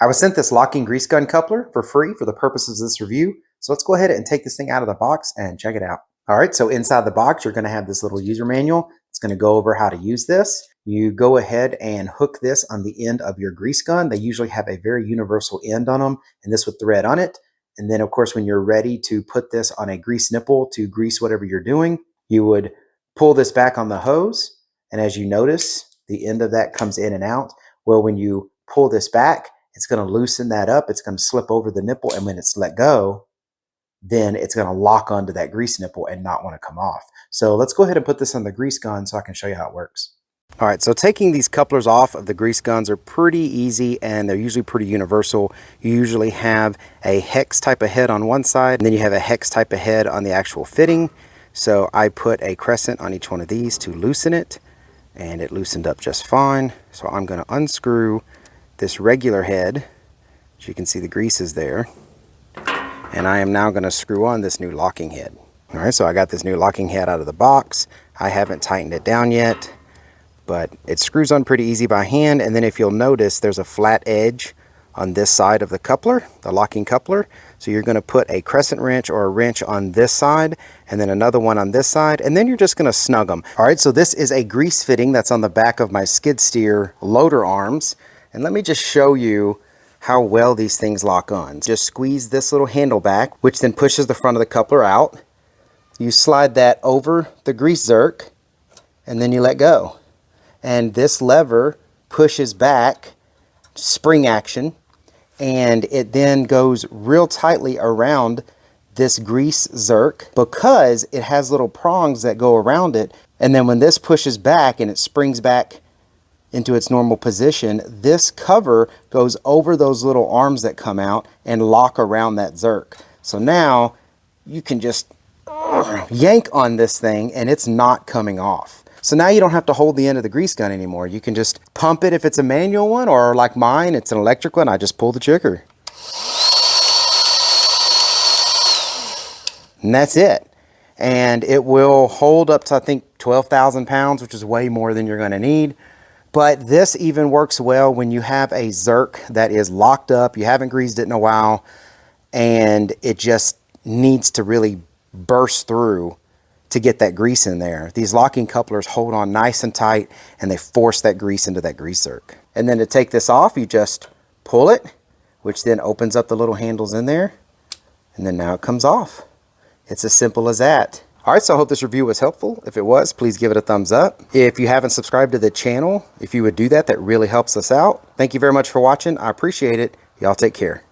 I was sent this locking grease gun coupler for free for the purposes of this review. So let's go ahead and take this thing out of the box and check it out. All right, so inside the box, you're going to have this little user manual. It's going to go over how to use this. You go ahead and hook this on the end of your grease gun. They usually have a very universal end on them, and this with thread on it. And then, of course, when you're ready to put this on a grease nipple to grease whatever you're doing, you would pull this back on the hose. And as you notice, the end of that comes in and out. Well, when you pull this back, it's going to loosen that up. It's going to slip over the nipple. And when it's let go, then it's going to lock onto that grease nipple and not want to come off. So let's go ahead and put this on the grease gun so I can show you how it works. All right, so taking these couplers off of the grease guns are pretty easy, and they're usually pretty universal. You usually have a hex type of head on one side, and then you have a hex type of head on the actual fitting. So I put a crescent on each one of these to loosen it, and it loosened up just fine. So I'm going to unscrew this regular head. As you can see, the grease is there. And I am now going to screw on this new locking head. All right, so I got this new locking head out of the box. I haven't tightened it down yet, but it screws on pretty easy by hand. And then if you'll notice, there's a flat edge on this side of the coupler, the locking coupler. So you're going to put a crescent wrench or a wrench on this side, and then another one on this side, and then you're just going to snug them. All right, so this is a grease fitting that's on the back of my skid steer loader arms. And let me just show you how well these things lock on. Just squeeze this little handle back, which then pushes the front of the coupler out. You slide that over the grease zerk, and then you let go. And this lever pushes back, spring action, and it then goes real tightly around this grease zerk because it has little prongs that go around it. And then when this pushes back and it springs back into its normal position, this cover goes over those little arms that come out and lock around that zerk. So now you can just yank on this thing and it's not coming off. So now you don't have to hold the end of the grease gun anymore. You can just pump it if it's a manual one, or like mine, it's an electric one. I just pull the trigger. And that's it. And it will hold up to, I think, 12,000 pounds, which is way more than you're going to need. But this even works well when you have a zerk that is locked up, you haven't greased it in a while, and it just needs to really burst through to get that grease in there. These locking couplers hold on nice and tight, and they force that grease into that grease zerk. And then to take this off, you just pull it, which then opens up the little handles in there, and then now it comes off. It's as simple as that. All right, so I hope this review was helpful. If it was, please give it a thumbs up. If you haven't subscribed to the channel, if you would do that, that really helps us out. Thank you very much for watching. I appreciate it. Y'all take care.